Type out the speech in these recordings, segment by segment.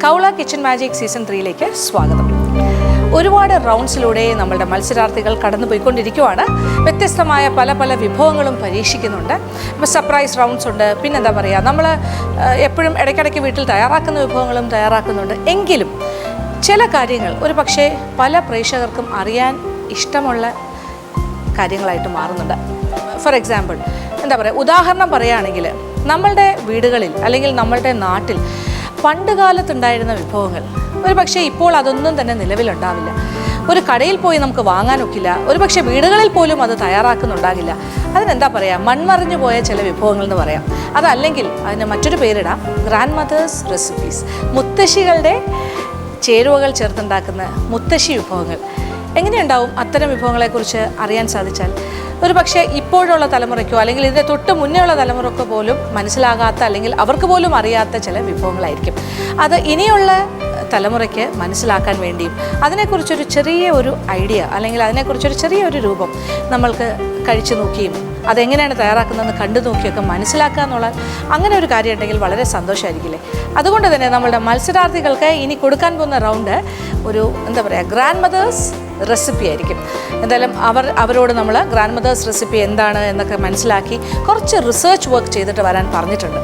Khoula kitchen magic season 3ലേക്ക് സ്വാഗതം. ഒരുപാട് റൗണ്ട്സിലൂടെ നമ്മളുടെ മത്സരാർത്ഥികൾ കടന്നു പോയിക്കൊണ്ടിരിക്കുകയാണ്. വ്യത്യസ്തമായ പല പല വിഭവങ്ങളും പരീക്ഷിക്കുന്നുണ്ട്. അപ്പോൾ സർപ്രൈസ് റൗണ്ട്സ് ഉണ്ട്. പിന്നെന്താ പറയുക, നമ്മൾ എപ്പോഴും ഇടയ്ക്കിടയ്ക്ക് വീട്ടിൽ തയ്യാറാക്കുന്ന വിഭവങ്ങളും തയ്യാറാക്കുന്നുണ്ട്. എങ്കിലും ചില കാര്യങ്ങൾ ഒരു പക്ഷേ പല പ്രേക്ഷകർക്കും അറിയാൻ ഇഷ്ടമുള്ള കാര്യങ്ങളായിട്ട് മാറുന്നുണ്ട്. ഫോർ എക്സാമ്പിൾ, എന്താ പറയുക, ഉദാഹരണം പറയുകയാണെങ്കിൽ നമ്മളുടെ വീടുകളിൽ അല്ലെങ്കിൽ നമ്മളുടെ നാട്ടിൽ പണ്ട് കാലത്തുണ്ടായിരുന്ന വിഭവങ്ങൾ ഒരു പക്ഷേ ഇപ്പോൾ അതൊന്നും തന്നെ നിലവിലുണ്ടാവില്ല. ഒരു കടയിൽ പോയി നമുക്ക് വാങ്ങാനൊക്കില്ല. ഒരു പക്ഷേ വീടുകളിൽ പോലും അത് തയ്യാറാക്കുന്നുണ്ടാകില്ല. അതിനെന്താ പറയുക, മൺമറിഞ്ഞു പോയ ചില വിഭവങ്ങൾ എന്ന് പറയാം. അതല്ലെങ്കിൽ അതിന് മറ്റൊരു പേരിടാം, ഗ്രാൻഡ് മദേഴ്സ് റെസിപ്പീസ്. മുത്തശ്ശികളുടെ ചേരുവകൾ ചേർത്തുണ്ടാക്കുന്ന മുത്തശ്ശി വിഭവങ്ങൾ. എങ്ങനെയുണ്ടാവും അത്തരം വിഭവങ്ങളെക്കുറിച്ച് അറിയാൻ സാധിച്ചാൽ ഒരു പക്ഷേ ഇപ്പോഴുള്ള തലമുറയ്ക്കോ അല്ലെങ്കിൽ ഇതിൻ്റെ തൊട്ട് മുന്നേ ഉള്ള തലമുറയ്ക്കോ പോലും മനസ്സിലാകാത്ത അല്ലെങ്കിൽ അവർക്ക് പോലും അറിയാത്ത ചില വിഭവങ്ങളായിരിക്കും. അത് ഇനിയുള്ള തലമുറയ്ക്ക് മനസ്സിലാക്കാൻ വേണ്ടിയും അതിനെക്കുറിച്ചൊരു ചെറിയ ഒരു ഐഡിയ അല്ലെങ്കിൽ അതിനെക്കുറിച്ചൊരു ചെറിയൊരു രൂപം നമ്മൾക്ക് കഴിച്ചു നോക്കിയും അതെങ്ങനെയാണ് തയ്യാറാക്കുന്നതെന്ന് കണ്ടു നോക്കിയൊക്കെ മനസ്സിലാക്കുക എന്നുള്ള അങ്ങനെ ഒരു കാര്യം ഉണ്ടെങ്കിൽ വളരെ സന്തോഷമായിരിക്കില്ലേ. അതുകൊണ്ട് തന്നെ നമ്മളുടെ മത്സരാർത്ഥികൾക്ക് ഇനി കൊടുക്കാൻ പോകുന്ന റൗണ്ട് ഒരു എന്താ പറയുക, ഗ്രാൻഡ് മദേഴ്സ് റെസിപ്പി ആയിരിക്കും. എന്തായാലും അവരോട് നമ്മൾ ഗ്രാൻഡ് മദേഴ്സ് റെസിപ്പി എന്താണ് എന്നൊക്കെ മനസ്സിലാക്കി കുറച്ച് റിസർച്ച് വർക്ക് ചെയ്തിട്ട് വരാൻ പറഞ്ഞിട്ടുണ്ട്.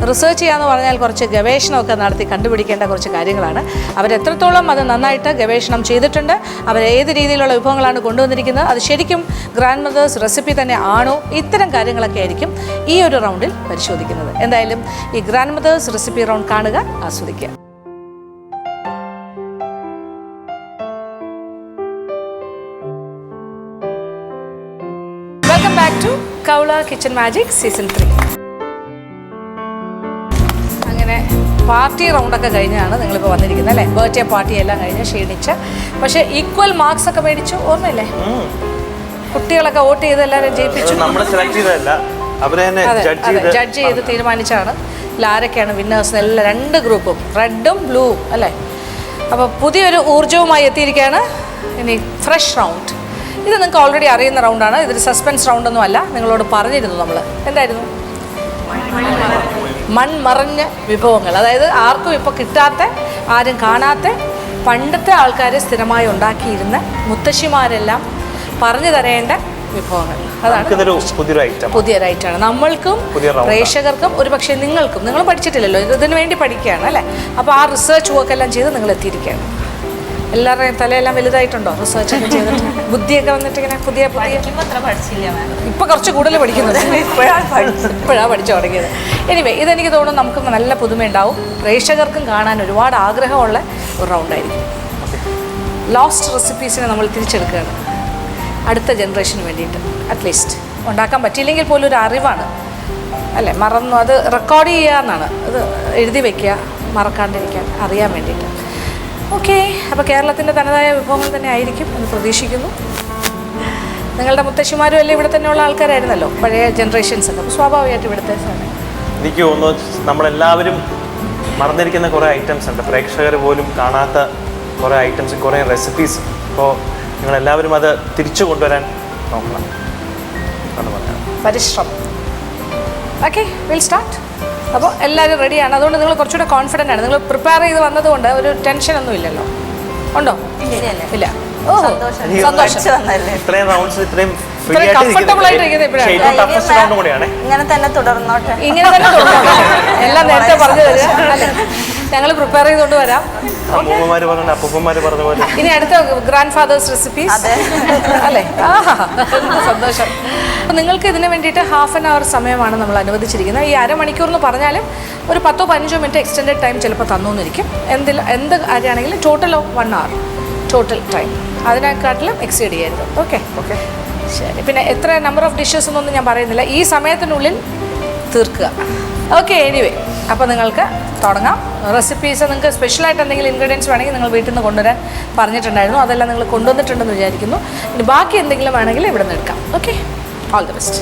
റിസർച്ച് ചെയ്യാന്ന് പറഞ്ഞാൽ കുറച്ച് ഗവേഷണമൊക്കെ നടത്തി കണ്ടുപിടിക്കേണ്ട കുറച്ച് കാര്യങ്ങളാണ്. അവരെത്രത്തോളം അത് നന്നായിട്ട് ഗവേഷണം ചെയ്തിട്ടുണ്ട്, അവരേത് രീതിയിലുള്ള വിഭവങ്ങളാണ് കൊണ്ടുവന്നിരിക്കുന്നത്, അത് ശരിക്കും ഗ്രാൻഡ് മദേഴ്സ് റെസിപ്പി തന്നെ ആണോ, ഇത്തരം കാര്യങ്ങളൊക്കെ ആയിരിക്കും ഈ ഒരു റൗണ്ടിൽ പരിശോധിക്കുന്നത്. എന്തായാലും ഈ ഗ്രാൻഡ് മദേഴ്സ് റെസിപ്പി റൗണ്ട് കാണുക, ആസ്വദിക്കുക. വെൽക്കം ബാക്ക് ടു കൗള കിച്ചൺ മാജിക് സീസൺ 3. അങ്ങനെ പാർട്ടി റൗണ്ടൊക്കെ കഴിഞ്ഞാണ് നിങ്ങളിപ്പോൾ വന്നിരിക്കുന്നത് അല്ലേ? ബർത്ത്ഡേ പാർട്ടി എല്ലാം കഴിഞ്ഞ് ക്ഷീണിച്ച്, പക്ഷേ ഈക്വൽ മാർക്സ് ഒക്കെ മേടിച്ചു, ഓർമ്മയില്ലേ? കുട്ടികളൊക്കെ വോട്ട് ചെയ്ത് എല്ലാവരും ജയിപ്പിച്ചു. ജഡ്ജ് ചെയ്ത് തീരുമാനിച്ചാണ് ആരൊക്കെയാണ് വിന്നേഴ്സ്. എല്ലാം രണ്ട് ഗ്രൂപ്പും, റെഡും ബ്ലൂവും അല്ലേ? അപ്പോൾ പുതിയൊരു ഊർജ്ജവുമായി എത്തിയിരിക്കുകയാണ് ഇനി ഫ്രഷ് റൗണ്ട്. ഇത് നിങ്ങൾക്ക് ഓൾറെഡി അറിയുന്ന റൗണ്ടാണ്. ഇതൊരു സസ്പെൻസ് റൗണ്ടൊന്നും അല്ല. നിങ്ങളോട് പറഞ്ഞിരുന്നു നമ്മൾ. എന്തായിരുന്നു? മൺമറഞ്ഞ വിഭവങ്ങൾ. അതായത് ആർക്കും ഇപ്പോൾ കിട്ടാത്ത, ആരും കാണാത്ത, പണ്ടത്തെ ആൾക്കാർ സ്ഥിരമായി ഉണ്ടാക്കിയിരുന്ന മുത്തശ്ശിമാരെല്ലാം പറഞ്ഞു തരേണ്ട വിഭവങ്ങൾ. അതാണ് പുതിയൊരു ഐറ്റമാണ്. നമ്മൾക്കും പ്രേക്ഷകർക്കും ഒരു പക്ഷേ നിങ്ങൾക്കും, നിങ്ങൾ പഠിച്ചിട്ടില്ലല്ലോ, ഇതിനു വേണ്ടി പഠിക്കുകയാണ് അല്ലേ? അപ്പോൾ ആ റിസർച്ച് വർക്ക് എല്ലാം ചെയ്ത് നിങ്ങൾ എത്തിയിരിക്കുകയാണ്. എല്ലാവരുടെയും തലയെല്ലാം വലുതായിട്ടുണ്ടോ റിസർച്ച് ഒക്കെ ചെയ്തിട്ട്? ബുദ്ധിയൊക്കെ വന്നിട്ട് ഇങ്ങനെ പുതിയ ഇപ്പം കുറച്ച് കൂടുതൽ പഠിക്കുന്നുണ്ട്. ഇപ്പോഴാണ് പഠിച്ചു തുടങ്ങിയത്. എനിവേ, ഇതെനിക്ക് തോന്നുന്നു നമുക്ക് നല്ല പുതുമയുണ്ടാവും. പ്രേക്ഷകർക്കും കാണാൻ ഒരുപാട് ആഗ്രഹമുള്ള ഒരു റൗണ്ടായിരിക്കും. ലോസ്റ്റ് റെസിപ്പീസിനെ നമ്മൾ തിരിച്ചെടുക്കുകയാണ് അടുത്ത ജനറേഷന് വേണ്ടിയിട്ട്. അറ്റ്ലീസ്റ്റ് ഉണ്ടാക്കാൻ പറ്റിയില്ലെങ്കിൽ പോലും ഒരു അറിവാണ് അല്ലേ? മറന്നു, അത് റെക്കോർഡ് ചെയ്യുക എന്നാണ്. അത് എഴുതി വയ്ക്കുക, മറക്കാണ്ടിരിക്കാൻ, അറിയാൻ വേണ്ടിയിട്ട്. ഓക്കെ, അപ്പോൾ കേരളത്തിൻ്റെ തനതായ വിഭവങ്ങൾ തന്നെ ആയിരിക്കും എന്ന് പ്രതീക്ഷിക്കുന്നു. നിങ്ങളുടെ മുത്തശ്ശിമാരും എല്ലാം ഇവിടെ തന്നെയുള്ള ആൾക്കാരായിരുന്നല്ലോ, പഴയ ജനറേഷൻസ് ഒക്കെ. അപ്പോൾ സ്വാഭാവികമായിട്ട് ഇവിടുത്തെ എനിക്ക് തോന്നുന്നു നമ്മളെല്ലാവരും മറന്നിരിക്കുന്ന കുറേ ഐറ്റംസ് ഉണ്ട്, പ്രേക്ഷകർ പോലും കാണാത്ത കുറേ ഐറ്റംസ്, കുറേ റെസിപ്പീസ്. അപ്പോൾ നിങ്ങളെല്ലാവരും അത് തിരിച്ചു കൊണ്ടുവരാൻ നോക്കണം എന്ന് പറഞ്ഞാൽ പരിശ്രമം. Okay, will start. അപ്പോൾ എല്ലാവരും റെഡിയാണ്. അതുകൊണ്ട് നിങ്ങൾ കുറച്ചുകൂടെ കോൺഫിഡൻ്റ് ആണ്. നിങ്ങൾ പ്രിപ്പയർ ചെയ്ത് വന്നതുകൊണ്ട് ഒരു ടെൻഷനൊന്നും ഇല്ലല്ലോ. ഉണ്ടോ? ഇല്ല. ഓ, സന്തോഷം. ഇത്രയും റൗണ്ട്സ് ഇത്രയും കംഫർട്ടബിൾ ആയിട്ടിരിക്കുന്നത് ഇപ്പോഴാണ്. ഇങ്ങനെ തന്നെ തുടർന്നോട്ടെ. എല്ലാം നേരത്തെ പറഞ്ഞു തരിക അല്ലേ? ഞങ്ങൾ പ്രിപ്പയർ ചെയ്തുകൊണ്ട് വരാം. ഇനി അടുത്ത ഗ്രാൻഡ് ഫാദേഴ്സ് റെസിപ്പീസ് അല്ലേ? സന്തോഷം. അപ്പം നിങ്ങൾക്ക് ഇതിന് വേണ്ടിയിട്ട് 1/2 hour സമയമാണ് നമ്മൾ അനുവദിച്ചിരിക്കുന്നത്. ഈ അരമണിക്കൂർ എന്ന് പറഞ്ഞാലും ഒരു 10-15 മിനിറ്റ് എക്സ്റ്റെൻഡഡ് ടൈം ചിലപ്പോൾ തന്നുവന്നിരിക്കും. എന്ത് കാര്യമാണെങ്കിലും total of 1 hour total time. അതിനെക്കാട്ടിലും എക്സീഡ് ചെയ്യരുത്. ഓക്കെ, ശരി. പിന്നെ എത്ര നമ്പർ ഓഫ് ഡിഷസ് എന്നൊന്നും ഞാൻ പറയുന്നില്ല, ഈ സമയത്തിനുള്ളിൽ തീർക്കുക. ഓക്കെ, എനിവേ, അപ്പോൾ നിങ്ങൾക്ക് തുടങ്ങാം. റെസിപ്പീസ് നിങ്ങൾക്ക് സ്പെഷ്യലായിട്ട് എന്തെങ്കിലും ഇൻഗ്രീഡിയൻസ് വേണമെങ്കിൽ നിങ്ങൾ വീട്ടിൽ നിന്ന് കൊണ്ടുവരാൻ പറഞ്ഞിട്ടുണ്ടായിരുന്നു. അതെല്ലാം നിങ്ങൾ കൊണ്ടുവന്നിട്ടുണ്ടെന്ന് വിചാരിക്കുന്നു. ഇനി ബാക്കി എന്തെങ്കിലും വേണമെങ്കിൽ ഇവിടെ നിന്ന് എടുക്കാം. Okay, all the best.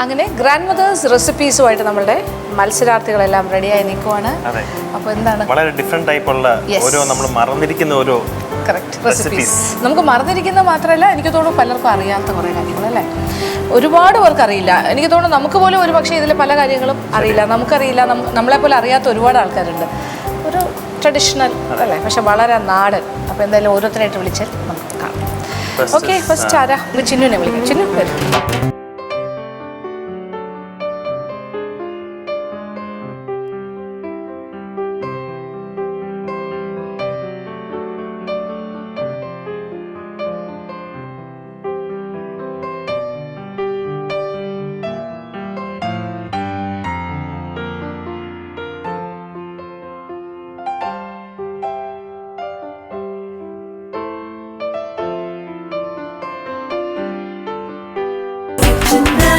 അങ്ങനെ ഗ്രാൻഡ് മദേഴ്സ് റെസിപ്പീസുമായിട്ട് നമ്മളുടെ മത്സരാർത്ഥികളെല്ലാം റെഡിയായി നിൽക്കുവാണ്. അപ്പോൾ എന്താണ് വളരെ ഡിഫറെന്റ് ടൈപ്പുള്ള ഓരോ നമ്മൾ മറന്നിരിക്കുന്ന ഓരോ കറക്റ്റ് റെസിപ്പീസ്. നമുക്ക് മറന്നിരിക്കുന്നത് മാത്രമല്ല, എനിക്ക് തോന്നുന്നു പലർക്കും അറിയാത്ത കുറേ കാര്യങ്ങളല്ലേ, ഒരുപാട് പേർക്ക് അറിയില്ല. എനിക്ക് തോന്നുന്നു നമുക്ക് പോലും ഒരു പക്ഷേ ഇതിൽ പല കാര്യങ്ങളും അറിയില്ല, നമുക്കറിയില്ല, നമ്മളെപ്പോലെ അറിയാത്ത ഒരുപാട് ആൾക്കാരുണ്ട്. ഒരു ട്രഡീഷണൽ അല്ലേ, പക്ഷെ വളരെ നാടൻ. അപ്പോൾ എന്തായാലും ഓരോരുത്തരായിട്ട് വിളിച്ച് നമുക്ക് കാണാം. ഓക്കെ, ഫസ്റ്റ് ആരാ? ചിന്നുവിനെ വിളിക്കാം. ചിന്നു വരും.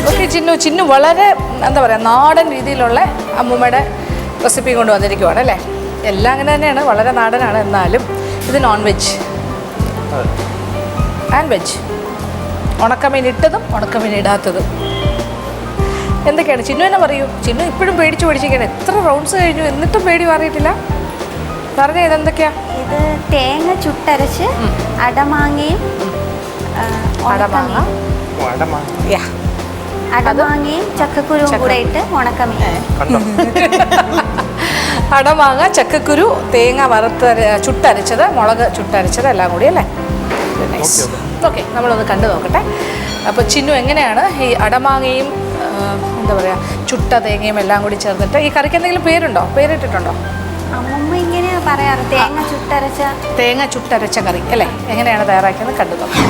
ഓക്കെ ചിന്നു വളരെ എന്താ പറയുക, നാടൻ രീതിയിലുള്ള അമ്മൂമ്മയുടെ റെസിപ്പി കൊണ്ട് വന്നിരിക്കുവാണ് അല്ലേ. എല്ലാം അങ്ങനെ തന്നെയാണ്, വളരെ നാടനാണ്. എന്നാലും ഇത് നോൺ വെജ് ആൻഡ് വെജ്, ഉണക്കമീൻ ഇട്ടതും ഉണക്കമീൻ ഇടാത്തതും. എന്തൊക്കെയാണ് ചിന്നു തന്നെ പറയൂ. ചിന്നു ഇപ്പോഴും പേടിച്ചിരിക്കുകയാണ്. എത്ര റൗണ്ട്സ് കഴിഞ്ഞു എന്നിട്ടും പേടി മാറിയിട്ടില്ല. പറഞ്ഞ ഇതെന്തൊക്കെയാ? ഇത് തേങ്ങ ചുട്ടരച്ച് അടമാങ്ങയും അടമാങ്ങയും ചക്കക്കുരുവും കൂടെ ഇട്ട് ഉണക്കമീൻ. അടമാങ്ങ, ചക്കക്കുരു, തേങ്ങ ചുട്ടരച്ചത്, മുളക് ചുട്ടരച്ചത് എല്ലാം കൂടി അല്ലേ. ഓക്കെ, നമ്മളൊന്ന് കണ്ടു നോക്കട്ടെ. അപ്പോൾ ചിന്നു എങ്ങനെയാണ് ഈ അടമാങ്ങയും എന്താ പറയുക ചുട്ട തേങ്ങയും എല്ലാം കൂടി ചേർന്നിട്ട്, ഈ കറിക്ക് എന്തെങ്കിലും പേരുണ്ടോ, പേരിട്ടിട്ടുണ്ടോ? അമ്മമ്മ ഇങ്ങനെ പറയാറ്, തേങ്ങ ചുട്ടരച്ച കറി അല്ലേ. എങ്ങനെയാണ് തയ്യാറാക്കിയെന്ന് കണ്ടു നോക്കാം.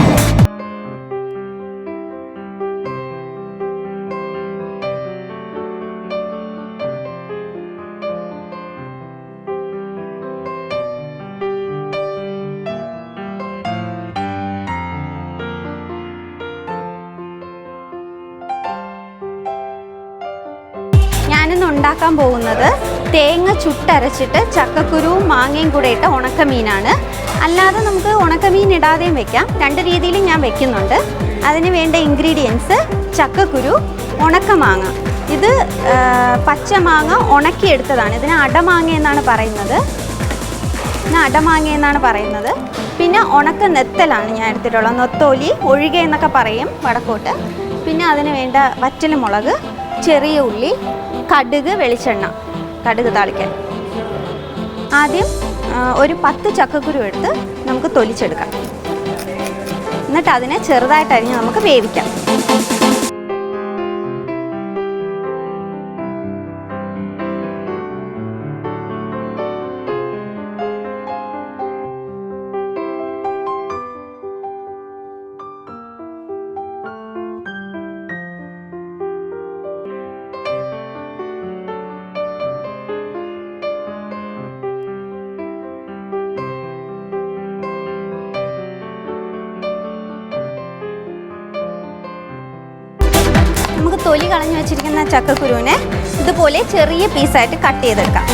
ഞാനിന്ന് ഉണ്ടാക്കാൻ പോകുന്നത് തേങ്ങ ചുട്ടരച്ചിട്ട് ചക്കക്കുരുവും മാങ്ങയും കൂടെ ഇട്ട ഉണക്കമീനാണ്. അല്ലാതെ നമുക്ക് ഉണക്കമീൻ ഇടാതെയും വെക്കാം, രണ്ട് രീതിയിലും ഞാൻ വെക്കുന്നുണ്ട്. അതിന് വേണ്ട ഇൻഗ്രീഡിയൻസ് ചക്കക്കുരു, ഉണക്കമാങ്ങ. ഇത് പച്ചമാങ്ങ ഉണക്കിയെടുത്തതാണ്. ഇതിന് അടമാങ്ങ എന്നാണ് പറയുന്നത്. പിന്നെ ഉണക്ക നെത്തലാണ് ഞാൻ എടുത്തിട്ടുള്ളത്. നെത്തോലി, ഒഴുക എന്നൊക്കെ പറയും വടക്കോട്ട്. പിന്നെ അതിന് വേണ്ട വറ്റൽമുളക്, ചെറിയ ഉള്ളി, കടുക്, വെളിച്ചെണ്ണ, കടുക് താളിക്കാൻ. ആദ്യം ഒരു 10 ചക്കക്കുരു എടുത്ത് നമുക്ക് തൊലിച്ചെടുക്കാം. എന്നിട്ട് അതിനെ ചെറുതായിട്ട് അരിഞ്ഞ് നമുക്ക് വേവിക്കാം. നമുക്ക് തൊലി കളഞ്ഞു വെച്ചിരിക്കുന്ന ചക്കക്കുരുവിനെ ഇതുപോലെ ചെറിയ പീസായിട്ട് കട്ട് ചെയ്തെടുക്കാം.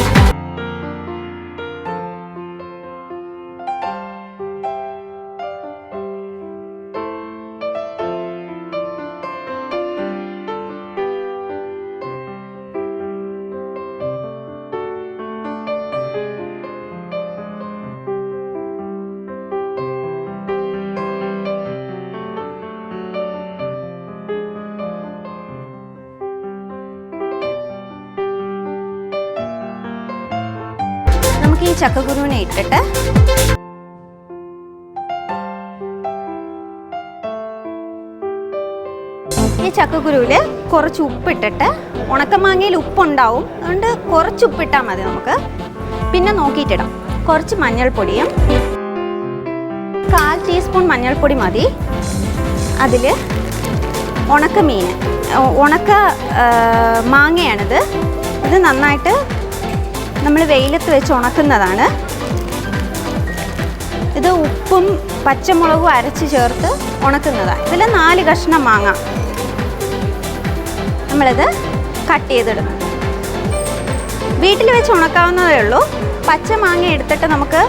നമുക്ക് ഈ ചക്കക്കുരുവിനെ ഇട്ടിട്ട് ഈ ചക്കക്കുരുവിൽ കുറച്ച് ഉപ്പിട്ടിട്ട്, ഉണക്കമാങ്ങയിൽ ഉപ്പുണ്ടാവും, അതുകൊണ്ട് കുറച്ച് ഉപ്പിട്ടാൽ മതി നമുക്ക്. പിന്നെ നോക്കിയിട്ടിടാം. കുറച്ച് മഞ്ഞൾപ്പൊടിയും, 1/4 ടീസ്പൂൺ മഞ്ഞൾപ്പൊടി മതി. അതിൽ ഉണക്കമീൻ, ഉണക്ക മാങ്ങയാണിത്. ഇത് നന്നായിട്ട് നമ്മൾ വെയിലത്ത് വെച്ച് ഉണക്കുന്നതാണ്. ഇത് ഉപ്പും പച്ചമുളകും അരച്ച് ചേർത്ത് ഉണക്കുന്നതാണ്. ഇതിൽ 4 കഷ്ണം മാങ്ങ നമ്മളിത് കട്ട് ചെയ്തിടുന്നു. വീട്ടിൽ വെച്ച് ഉണക്കാവുന്നതേ ഉള്ളൂ. പച്ച മാങ്ങ എടുത്തിട്ട് നമുക്ക്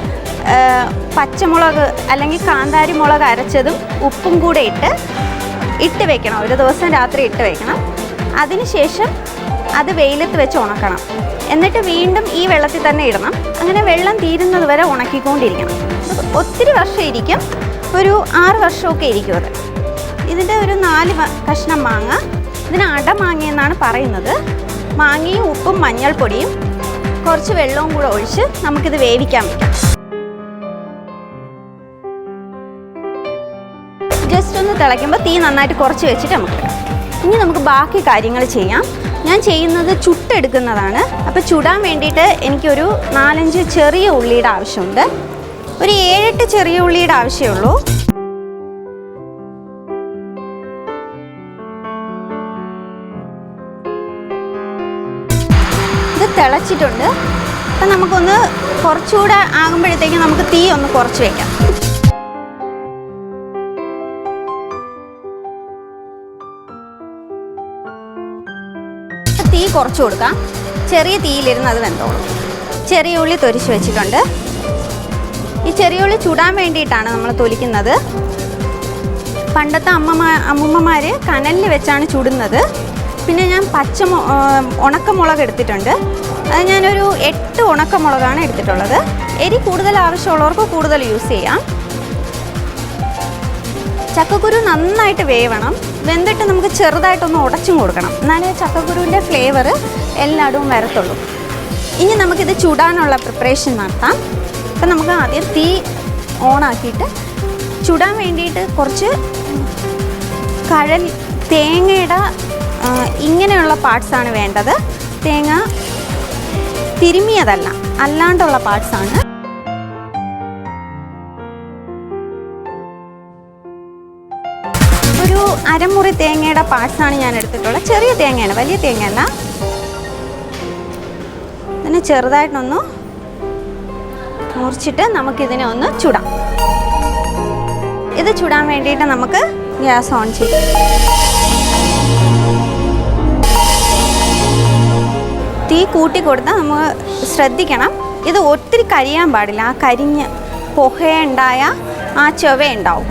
പച്ചമുളക് അല്ലെങ്കിൽ കാന്താരി മുളക് അരച്ചതും ഉപ്പും കൂടെ ഇട്ട് വെക്കണം. ഒരു ദിവസം രാത്രി ഇട്ട് വെക്കണം. അതിനുശേഷം അത് വെയിലത്ത് വെച്ച് ഉണക്കണം. എന്നിട്ട് വീണ്ടും ഈ വെള്ളത്തിൽ തന്നെ ഇടണം. അങ്ങനെ വെള്ളം തീരുന്നത് വരെ ഉണക്കിക്കൊണ്ടിരിക്കണം. ഒത്തിരി വർഷം ഇരിക്കും, ഒരു 6 വർഷമൊക്കെ ഇരിക്കും അത്. ഇതിൻ്റെ ഒരു 4 കഷ്ണം മാങ്ങ, ഇതിന് അടമാങ്ങ എന്നാണ് പറയുന്നത്. മാങ്ങയും ഉപ്പും മഞ്ഞൾപ്പൊടിയും കുറച്ച് വെള്ളവും കൂടെ ഒഴിച്ച് നമുക്കിത് വേവിക്കാൻ വയ്ക്കാം. ജസ്റ്റ് ഒന്ന് തിളയ്ക്കുമ്പോൾ തീ നന്നായിട്ട് കുറച്ച് വെച്ചിട്ട് നമുക്ക് ഇടാം. ഇനി നമുക്ക് ബാക്കി കാര്യങ്ങൾ ചെയ്യാം. ഞാൻ ചെയ്യുന്നത് ചുട്ടെടുക്കുന്നതാണ്. അപ്പോൾ ചുടാൻ വേണ്ടിയിട്ട് എനിക്കൊരു 4-5 ചെറിയ ഉള്ളിയുടെ ആവശ്യമുണ്ട്. ഒരു 7-8 ചെറിയ ഉള്ളിയുടെ ആവശ്യമുള്ളൂ. ഇത് തിളച്ചിട്ടുണ്ട്. അപ്പം നമുക്കൊന്ന് കുറച്ചുകൂടെ ആകുമ്പോഴത്തേക്കും നമുക്ക് തീ ഒന്ന് കുറച്ച് വയ്ക്കാം. തീ കുറച്ച് കൊടുക്കാം. ചെറിയ തീയിലിരുന്ന് അത് വെന്തോളും. ചെറിയ ഉള്ളി തൊലിച്ച് വെച്ചിട്ടുണ്ട്. ഈ ചെറിയ ഉള്ളി ചുടാൻ വേണ്ടിയിട്ടാണ് നമ്മൾ തൊലിക്കുന്നത്. പണ്ടത്തെ അമ്മൂമ്മമാർ കനലിൽ വെച്ചാണ് ചുടുന്നത്. പിന്നെ ഞാൻ ഉണക്കമുളക് എടുത്തിട്ടുണ്ട്. അത് ഞാനൊരു 8 ഉണക്കമുളകാണ് എടുത്തിട്ടുള്ളത്. എരി കൂടുതൽ ആവശ്യമുള്ളവർക്ക് കൂടുതൽ യൂസ് ചെയ്യാം. ചക്കക്കുരു നന്നായിട്ട് വേവണം. വെന്തിട്ട് നമുക്ക് ചെറുതായിട്ടൊന്ന് ഉടച്ചും കൊടുക്കണം. എന്നാലേ ചക്കക്കുരുവിൻ്റെ ഫ്ലേവർ എല്ലായിടവും വരത്തുള്ളൂ. ഇനി നമുക്കിത് ചുടാനുള്ള പ്രിപ്പറേഷൻ നടത്താം. അപ്പം നമുക്ക് ആദ്യം തീ ഓണാക്കിയിട്ട് ചുടാൻ വേണ്ടിയിട്ട് കുറച്ച് തേങ്ങയുടെ ഇങ്ങനെയുള്ള പാർട്സാണ് വേണ്ടത്. തേങ്ങ തിരുമിയതല്ല, അല്ലാണ്ടുള്ള പാർട്സാണ്. ഒരു അരമുറി തേങ്ങയുടെ പാർട്സാണ് ഞാൻ എടുത്തിട്ടുള്ളത്. ചെറിയ തേങ്ങയാണ്, വലിയ തേങ്ങയല്ല. ഇതിനെ ചെറുതായിട്ടൊന്ന് മുറിച്ചിട്ട് നമുക്കിതിനെ ഒന്ന് ചുടാം. ഇത് ചുടാൻ വേണ്ടിയിട്ട് നമുക്ക് ഗ്യാസ് ഓൺ ചെയ്യാം. തീ കൂട്ടി കൊടുത്താൽ നമ്മൾ ശ്രദ്ധിക്കണം. ഇത് ഒത്തിരി കരിയാൻ പാടില്ല. ആ കരിഞ്ഞ് പുകയുണ്ടായ ആ ചൊവയുണ്ടാവും.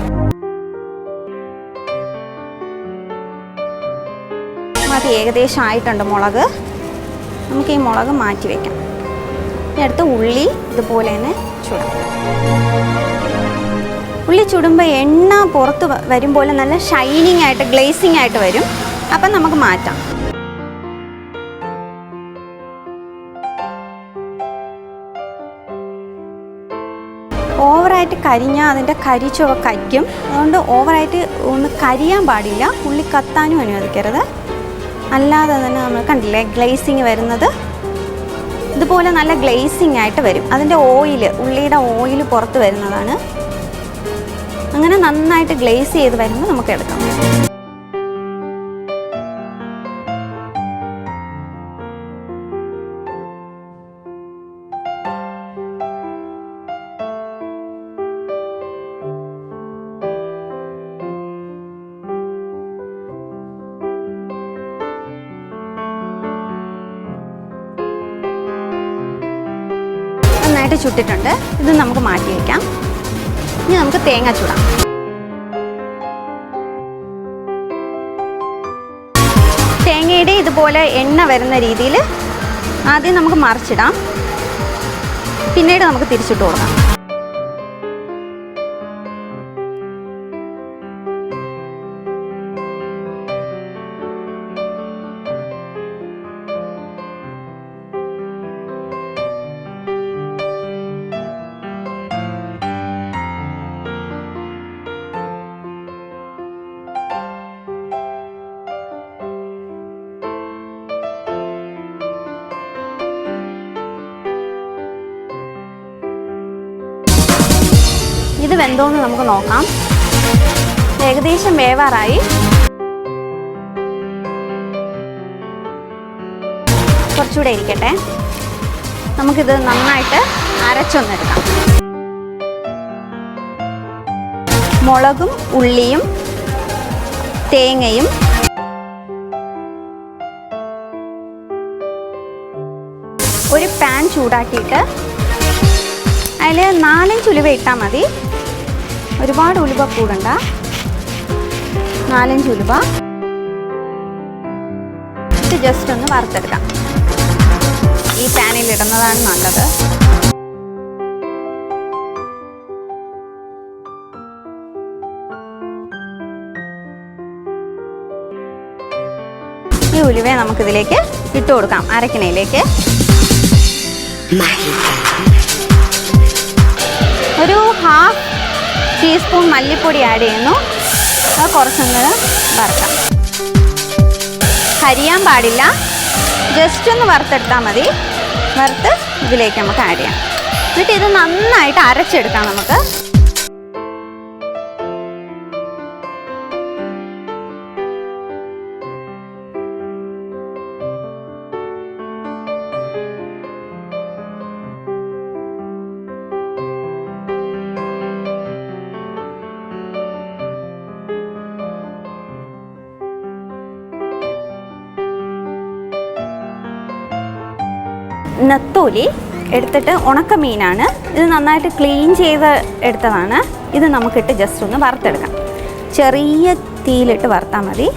അത് ഏകദേശം ആയിട്ടുണ്ട് മുളക്. നമുക്ക് ഈ മുളക് മാറ്റി വയ്ക്കാം. ഇനി അടുത്ത് ഉള്ളി ഇതുപോലെ തന്നെ ചുടാം. ഉള്ളി ചുടുമ്പോൾ എണ്ണ പുറത്ത് വരുമ്പോൾ നല്ല ഷൈനിങ് ആയിട്ട് ഗ്ലേസിങ് ആയിട്ട് വരും. അപ്പം നമുക്ക് മാറ്റാം. ഓവറായിട്ട് കരിഞ്ഞാൽ അതിൻ്റെ കരിച്ചുവ കരിക്കും. അതുകൊണ്ട് ഓവറായിട്ട് ഒന്ന് കരിയാൻ പാടില്ല. ഉള്ളി കത്താനും അനുവദിക്കരുത്. അല്ലാതെ തന്നെ നമ്മൾ കണ്ടില്ലേ ഗ്ലേസിങ് വരുന്നത്. ഇതുപോലെ നല്ല ഗ്ലേസിങ് ആയിട്ട് വരും. അതിൻ്റെ ഉള്ളിയുടെ ഓയിൽ പുറത്ത് വരുന്നതാണ്. അങ്ങനെ നന്നായിട്ട് ഗ്ലേസ് ചെയ്ത് വരുമ്പോൾ നമുക്ക് എടുക്കാം. നന്നായിട്ട് ചുട്ടിട്ടുണ്ട്. ഇത് നമുക്ക് മാറ്റി വയ്ക്കാം. ഇനി നമുക്ക് തേങ്ങ ചുടാം. തേങ്ങയുടെ ഇതുപോലെ എണ്ണ വരുന്ന രീതിയിൽ ആദ്യം നമുക്ക് മറിച്ചിടാം. പിന്നീട് നമുക്ക് തിരിച്ചിട്ട് കൊടുക്കാം. ഇത് വെന്തോന്ന് നമുക്ക് നോക്കാം. ഏകദേശം വേവാറായി. കുറച്ചുകൂടെ ഇരിക്കട്ടെ. നമുക്കിത് നന്നായിട്ട് അരച്ചൊന്നെടുക്കാം. മുളകും ഉള്ളിയും തേങ്ങയും ഒരു പാൻ ചൂടാക്കിയിട്ട് അതിൽ 4-5 ഉലുവ ഇട്ടാൽ മതി. ഒരുപാട് ഉലുവ കൂടണ്ട. 4-5 ഉലുവ. എന്നിട്ട് ജസ്റ്റ് ഒന്ന് വറുത്തെടുക്കാം. ഈ പാനിൽ ഇടുന്നതാണ് നല്ലത്. ഈ ഉലുവയെ നമുക്കിതിലേക്ക് ഇട്ട് കൊടുക്കാം, അരക്കിനയിലേക്ക്. ഒരു 1/2 ടീസ്പൂൺ മല്ലിപ്പൊടി ആഡ് ചെയ്യുന്നു. അത് കുറച്ചൊന്ന് വറുക്കാം. കരിയാൻ പാടില്ല, ജസ്റ്റ് ഒന്ന് വറുത്തെടുത്താൽ മതി. വറുത്ത് ഇതിലേക്ക് നമുക്ക് ആഡ് ചെയ്യാം. എന്നിട്ട് ഇത് നന്നായിട്ട് അരച്ചെടുക്കാം നമുക്ക്. നെത്തോലി എടുത്തിട്ട് ഉണക്കമീനാണ് ഇത്. നന്നായിട്ട് ക്ലീൻ ചെയ്ത് എടുത്തതാണ്. ഇത് നമുക്കിട്ട് ജസ്റ്റ് ഒന്ന് വറുത്തെടുക്കാം. ചെറിയ തീയിലിട്ട് വറുത്താൽ മതി.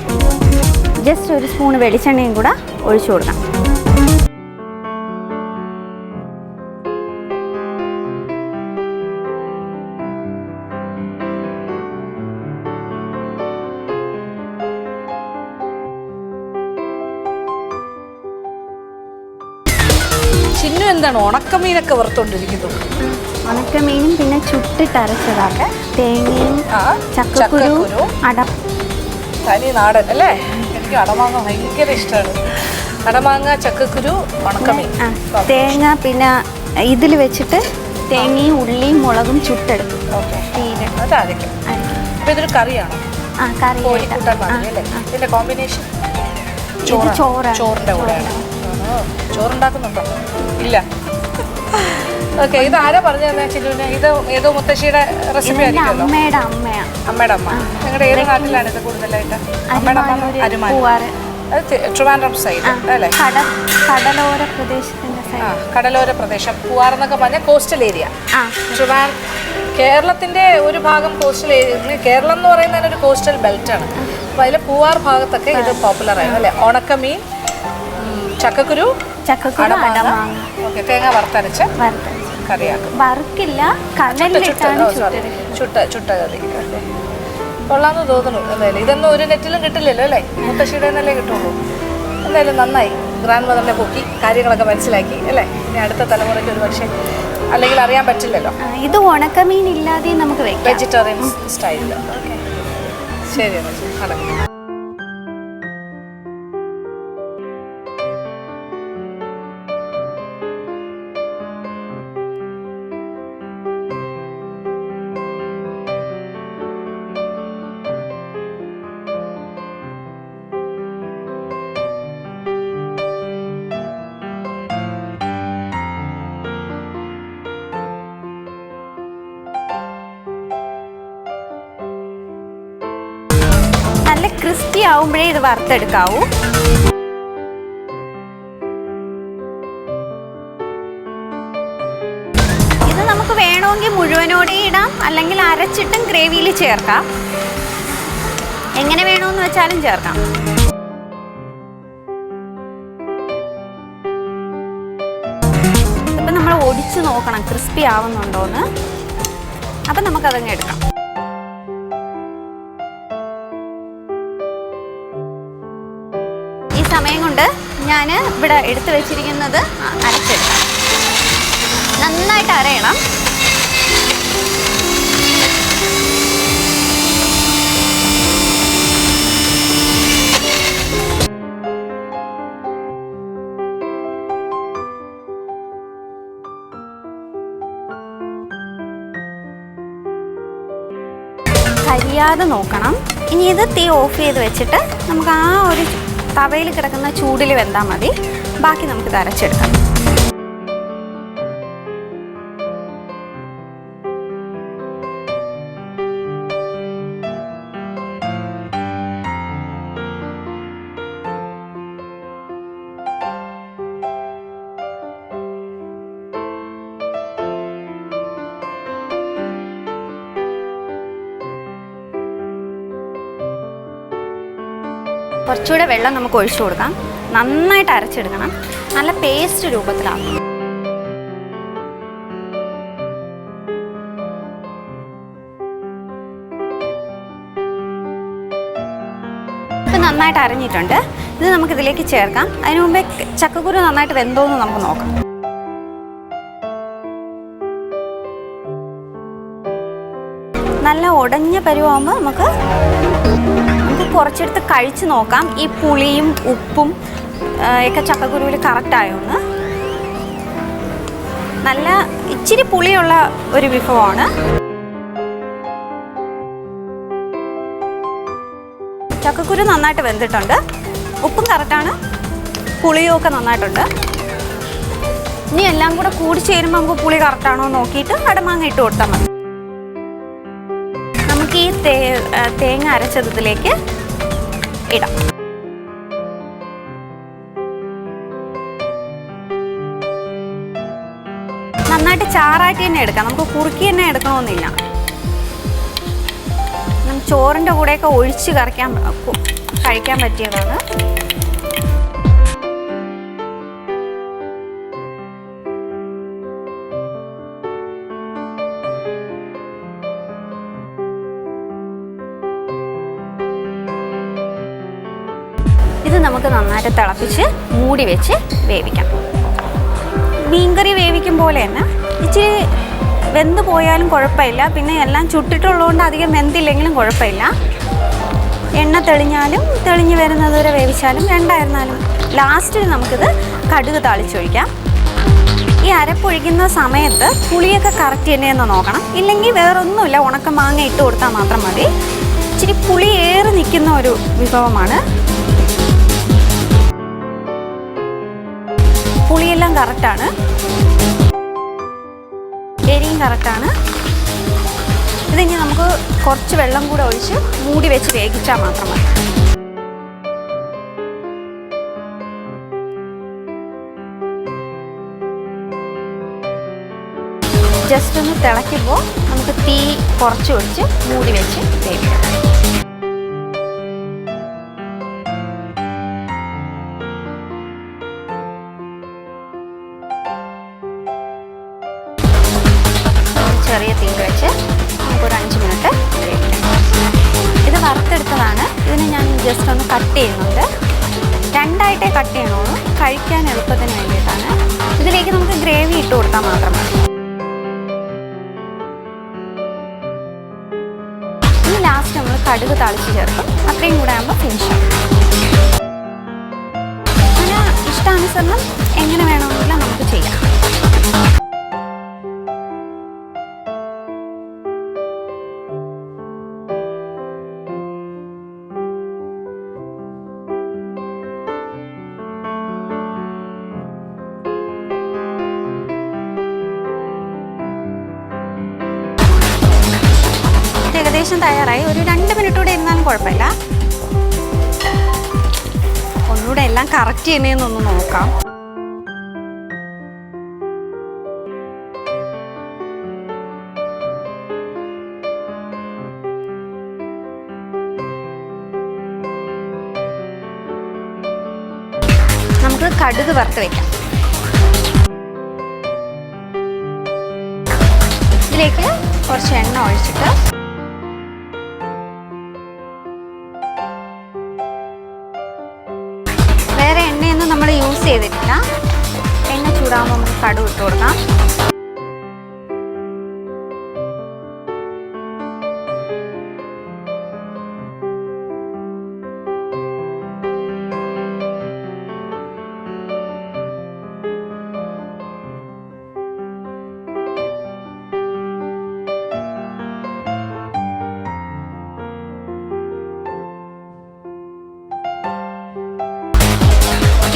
ജസ്റ്റ് ഒരു സ്പൂൺ വെളിച്ചെണ്ണയും കൂടെ ഒഴിച്ചു കൊടുക്കാം. ചിന്നു എന്താണ് ഉണക്കമീനൊക്കെ വറുത്തോണ്ടിരിക്കുന്നത്? ഉണക്കമീനും പിന്നെ ചുട്ടിട്ടരച്ചതാക്കെ തേങ്ങയും ചക്കക്കുരു അട. തനി നാടൻ അല്ലേ? എനിക്ക് അടമാങ്ങ ഭയങ്കര ഇഷ്ടമാണ്. അടമാങ്ങ, ചക്കക്കുരു, ഉണക്കമീൻ, തേങ്ങ പിന്നെ ഇതിൽ വെച്ചിട്ട് തേങ്ങയും ഉള്ളിയും മുളകും ചുട്ടെടുക്കും. അതായിരിക്കും. അപ്പോൾ ഇതൊരു കറിയാണോ? ആ, കറി. ഇതിൻ്റെ കോമ്പിനേഷൻ ചോറിൻ്റെ കൂടെയാണ്. ചോറുണ്ടാക്കുന്നുണ്ടോ? ഇല്ല. ഓക്കെ, ഇത് ആരാ പറഞ്ഞു തന്നെ ചിലുവിന്? ഇത് ഏതോ മുത്തശ്ശിയുടെ റെസിപ്പി ആയിരിക്കുമല്ലോ. അമ്മയുടെ അമ്മ. നിങ്ങളുടെ ഏത് നാട്ടിലാണ് ഇത് കൂടുതലായിട്ട്? അമ്മയുടെ അമ്മ അരുമാൻ. അത് ട്രിവാൻഡ്രം സൈഡ് അല്ലേ? കടലോര പ്രദേശത്തിൻ്റെ ആ, കടലോര പ്രദേശം. പൂവാർ എന്നൊക്കെ പറഞ്ഞാൽ കോസ്റ്റൽ ഏരിയ. കേരളത്തിൻ്റെ ഒരു ഭാഗം കോസ്റ്റൽ ഏരിയ. കേരളം എന്ന് പറയുന്നത് ഒരു കോസ്റ്റൽ ബെൽറ്റാണ്. അപ്പോൾ അതിൽ പൂവാർ ഭാഗത്തൊക്കെ ഇത് പോപ്പുലറായിരുന്നു അല്ലേ? ഉണക്കമീൻ, ചക്കക്കുരു, ഓക്കെ, തേങ്ങ വറുത്തരച്ച് കറിയാക്കും. വറുക്കില്ല, ചുട്ട കറി. കൊള്ളാമെന്ന് തോന്നുന്നു. എന്തായാലും ഇതൊന്നും ഒരു നെറ്റിലും കിട്ടില്ലല്ലോ അല്ലേ? മുത്തശ്ശിയുടെ നിന്നല്ലേ കിട്ടുള്ളൂ. എന്തായാലും നന്നായി. ഗ്രാൻഡ് മദറിനെ പൊക്കി കാര്യങ്ങളൊക്കെ മനസ്സിലാക്കി അല്ലേ? ഇനി അടുത്ത തലമുറയ്ക്ക് ഒരു പക്ഷേ അല്ലെങ്കിൽ അറിയാൻ പറ്റില്ലല്ലോ. ഇത് ഉണക്കമീൻ ഇല്ലാതെ നമുക്ക് വെജിറ്റേറിയൻ സ്റ്റൈലിൽ. ഓക്കെ, ശരി എന്നാൽ നടക്കും. നല്ല ക്രിസ്പി ആവുമ്പോഴേ ഇത് വറുത്തെടുക്കാവൂ. ഇത് നമുക്ക് വേണമെങ്കിൽ മുഴുവനോടെ ഇടാം, അല്ലെങ്കിൽ അരച്ചിട്ടും ഗ്രേവിയിൽ ചേർക്കാം. എങ്ങനെ വേണമെന്ന് വെച്ചാലും ചേർക്കാം. ഇപ്പം നമ്മൾ ഒടിച്ച് നോക്കണം ക്രിസ്പി ആവുന്നുണ്ടോയെന്ന്. അപ്പം നമുക്കതങ്ങ് എടുക്കാം. സമയം കൊണ്ട് ഞാൻ ഇവിടെ എടുത്തു വെച്ചിരിക്കുന്നത് അരച്ചെടുക്കാം. നന്നായിട്ട് അരയണം. കരിയാതെ നോക്കണം. ഇനി ഇത് തീ ഓഫ് ചെയ്ത് വെച്ചിട്ട് നമുക്ക് ആ ഒരു തവയിൽ കിടക്കുന്ന ചൂടിൽ വെന്താൽ മതി. ബാക്കി നമുക്ക് അരച്ചെടുക്കാം. കുറച്ചുകൂടെ വെള്ളം നമുക്ക് ഒഴിച്ചു കൊടുക്കാം. നന്നായിട്ട് അരച്ചെടുക്കണം, നല്ല പേസ്റ്റ് രൂപത്തിലാക്കണം. ഇപ്പം നന്നായിട്ട് അരഞ്ഞിട്ടുണ്ട്. ഇത് നമുക്കിതിലേക്ക് ചേർക്കാം. അതിനു മുമ്പേ ചക്കക്കുരു നന്നായിട്ട് വെന്തോന്ന് നമുക്ക് നോക്കാം. നല്ല ഉടഞ്ഞ പരുവാകുമ്പോൾ നമുക്ക് കുറച്ചെടുത്ത് കഴിച്ച് നോക്കാം. ഈ പുളിയും ഉപ്പും ഒക്കെ ചക്കക്കുരുവിൽ കറക്റ്റായോന്ന്. നല്ല ഇച്ചിരി പുളിയുള്ള ഒരു വിഭവമാണ്. ചക്കക്കുരു നന്നായിട്ട് വെന്തിട്ടുണ്ട്, ഉപ്പും കറക്റ്റാണ്, പുളിയും ഒക്കെ നന്നായിട്ടുണ്ട്. ഇനി എല്ലാം കൂടെ കൂടി ചേരുമ്പോൾ നമുക്ക് പുളി കറക്റ്റാണോ നോക്കിയിട്ട് അടമാങ്ങ ഇട്ട് കൊടുത്താൽ മതി. നമുക്ക് ഈ തേങ്ങ അരച്ചതിലേക്ക് ഇടാം. നന്നായിട്ട് ചാറായിട്ട് തന്നെ എടുക്കാം, നമുക്ക് കുറുക്കി തന്നെ എടുക്കണമെന്നില്ല. ചോറിൻ്റെ കൂടെയൊക്കെ ഒഴിച്ച് കഴിക്കാൻ പറ്റിയതാണ്. ഇത് നമുക്ക് നന്നായിട്ട് തിളപ്പിച്ച് മൂടി വെച്ച് വേവിക്കാം. മീൻകറി വേവിക്കും പോലെ തന്നെ ഇച്ചിരി വെന്ത് പോയാലും കുഴപ്പമില്ല. പിന്നെ എല്ലാം ചുട്ടിട്ടുള്ളതുകൊണ്ട് അധികം വെന്തില്ലെങ്കിലും കുഴപ്പമില്ല. എണ്ണ തെളിഞ്ഞ് വരുന്നത് വരെ വേവിച്ചാലും രണ്ടായിരുന്നാലും. ലാസ്റ്റിൽ നമുക്കിത് കടുക് താളിച്ചൊഴിക്കാം. ഈ അരപ്പൊഴിക്കുന്ന സമയത്ത് പുളിയൊക്കെ കറക്റ്റ് തന്നെയെന്ന് നോക്കണം. ഇല്ലെങ്കിൽ വേറൊന്നുമില്ല, ഉണക്ക മാങ്ങ ഇട്ട് കൊടുത്താൽ മാത്രം മതി. ഇച്ചിരി പുളി ഏറി നിൽക്കുന്ന ഒരു വിഭവമാണ്. പുളിയെല്ലാം കറക്റ്റാണ്, എരിയും കറക്റ്റാണ്. ഇതിനി നമുക്ക് കുറച്ച് വെള്ളം കൂടെ ഒഴിച്ച് മൂടി വെച്ച് വേവിച്ചാൽ മാത്രം മതി. ജസ്റ്റ് ഒന്ന് തിളയ്ക്കുമ്പോൾ നമുക്ക് തീ കുറച്ച് ഒഴിച്ച് മൂടി വെച്ച് വേവിക്കാം. ചെറിയ തീ വെച്ച് നമുക്കൊരു 5 മിനിറ്റ് വേവിക്കാം. ഇത് വറുത്തെടുത്തതാണ്. ഇതിന് ഞാൻ ജസ്റ്റ് ഒന്ന് കട്ട് ചെയ്യുന്നുണ്ട്. രണ്ടായിട്ടേ കട്ട് ചെയ്യണുള്ളൂ, കഴിക്കാൻ എളുപ്പത്തിന് വേണ്ടിയിട്ടാണ്. ഇതിലേക്ക് നമുക്ക് ഗ്രേവി ഇട്ട് കൊടുത്താൽ മാത്രം മതി. ഇനി ലാസ്റ്റ് നമ്മൾ കടുക് താളിച്ച് ചേർക്കും. അത്രയും കൂടെ ആകുമ്പോൾ ഫിനിഷാണ്. അങ്ങനെ ഇഷ്ടാനുസരണം എങ്ങനെ വേണമെങ്കിലും നമുക്ക് ചെയ്യാം. ഏകദേശം തയ്യാറായി. ഒരു 2 മിനിറ്റ് കൂടെ ഇരുന്നാലും കുഴപ്പമില്ല. ഒന്നുകൂടെ എല്ലാം കറക്റ്റ് ചെയ്യുന്നതെന്നൊന്ന് നോക്കാം. നമുക്ക് കടുക് വറുത്ത് വയ്ക്കാം. ഇതിലേക്ക് കുറച്ച് എണ്ണ ഒഴിച്ചിട്ട് വേറെ എണ്ണയൊന്നും നമ്മൾ യൂസ് ചെയ്തിട്ടില്ല. എണ്ണ ചൂടാകുമ്പോൾ നമുക്ക് കടുക് ഇട്ട് കൊടുക്കാം.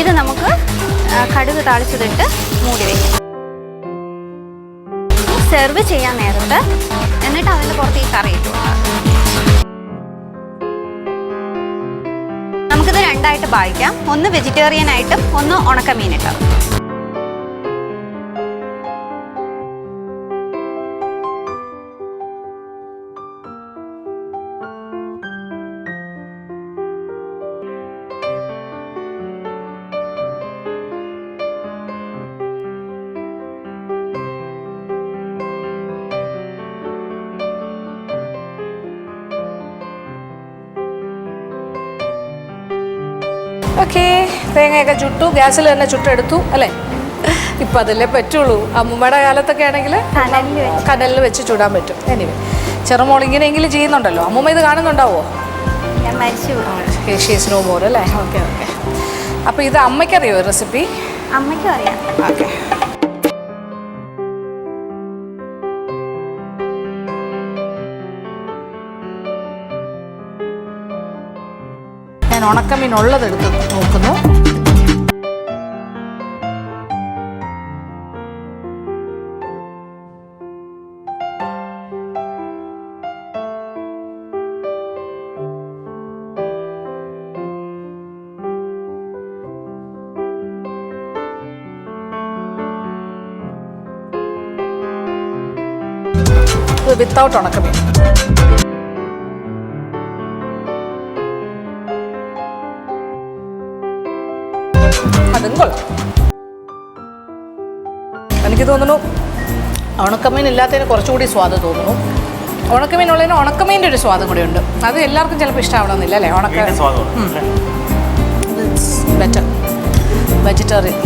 ഇത് നമുക്ക് കടുക് താളിച്ചതിട്ട് മൂടി വയ്ക്കാം. സെർവ് ചെയ്യാൻ നേരത്ത് എന്നിട്ട് അതിൻ്റെ പുറത്ത് ഈ കറി ഇട്ട് കൊടുക്കാം. നമുക്കിത് രണ്ടായിട്ട് ഭാഗിക്കാം. ഒന്ന് വെജിറ്റേറിയൻ ആയിട്ടും ഒന്ന് ഉണക്കമീനിട്ടും. ഓക്കെ, തേങ്ങയൊക്കെ ചുട്ടു, ഗ്യാസിൽ തന്നെ ചുട്ടെടുത്തു അല്ലേ? ഇപ്പം അതല്ലേ പറ്റുള്ളൂ. അമ്മൂമ്മയുടെ കാലത്തൊക്കെ ആണെങ്കിൽ കനലിൽ വെച്ച് ചുടാൻ പറ്റും. എനിവേ, ചെറുമോൾ ഇങ്ങനെയെങ്കിലും ചെയ്യുന്നുണ്ടല്ലോ. അമ്മൂമ്മ ഇത് കാണുന്നുണ്ടാവോ? ഷീസ് നോ മോർ അല്ലേ? Okay okay. അപ്പോൾ ഇത് അമ്മയ്ക്കറിയോ റെസിപ്പി? അമ്മയ്ക്കും അറിയാം. ഓക്കെ. ഞാൻ ഉണക്കമീൻ ഉള്ളതെടുത്ത് നോക്കുന്നു. വിത്തൗട്ട് ഉണക്കമീൻ. അതും കൊള്ളാം. എനിക്ക് തോന്നുന്നു ഉണക്കമീൻ ഇല്ലാത്തതിന് കുറച്ചുകൂടി സ്വാദ് തോന്നുന്നു. ഉണക്കമീൻ ഉള്ളതിന് ഉണക്കമീൻ്റെ ഒരു സ്വാദും കൂടി ഉണ്ട്. അത് എല്ലാവർക്കും ചിലപ്പോൾ ഇഷ്ടമാവണമെന്നില്ല അല്ലേ? ബെറ്റർ വെജിറ്റേറിയൻ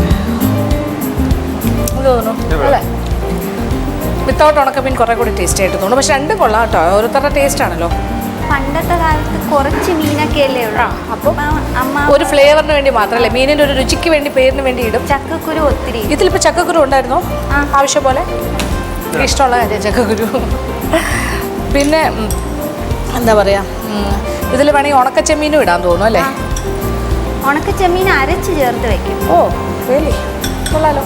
തോന്നുന്നു അല്ലേ? വിത്തൗട്ട് ഉണക്കമീൻ കുറേ കൂടി ടേസ്റ്റ് ആയിട്ട് തോന്നുന്നു. പക്ഷെ രണ്ടും കൊള്ളാം കേട്ടോ, ഓരോരുത്തരുടെ ടേസ്റ്റ് ആണല്ലോ. പണ്ടത്തെ കാലത്ത് കുറച്ച് മീനൊക്കെ ഉള്ളൂ. അപ്പം അമ്മ ഒരു ഫ്ലേവറിന് വേണ്ടി മാത്രമല്ലേ, മീനിൻ്റെ ഒരു രുചിക്ക് വേണ്ടി, പേരിന് വേണ്ടി ഇടും. ചക്കക്കുരു ഒത്തിരി. ഇതിലിപ്പോൾ ചക്കക്കുരു ഉണ്ടായിരുന്നോ? ആവശ്യം പോലെ. ഇഷ്ടമുള്ള കാര്യം ചക്കക്കുരു. പിന്നെ എന്താ പറയുക, ഇതിൽ വേണമെങ്കിൽ ഉണക്കച്ചെമ്മീനും ഇടാൻ തോന്നുന്നു അല്ലേ? ഉണക്കച്ചെമ്മീൻ അരച്ച് ചേർത്ത് വെക്കും. Oh really? കൊള്ളാലോ.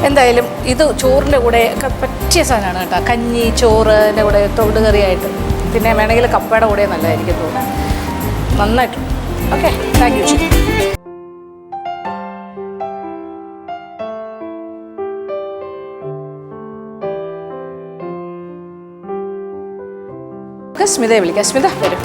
എന്തായാലും ഇത് ചോറിൻ്റെ കൂടെ ഒക്കെ പറ്റിയ സാധനമാണ് കേട്ടോ. കഞ്ഞി ചോറിൻ്റെ കൂടെ തൊണ്ട് കറിയായിട്ട്, പിന്നെ വേണമെങ്കിൽ കപ്പയുടെ കൂടെ നല്ലതായിരിക്കും തോന്നുന്നു. നന്നായിട്ടുണ്ട്. Okay, thank you. സ്മിതയെ വിളിക്കാം. സ്മിത വരും.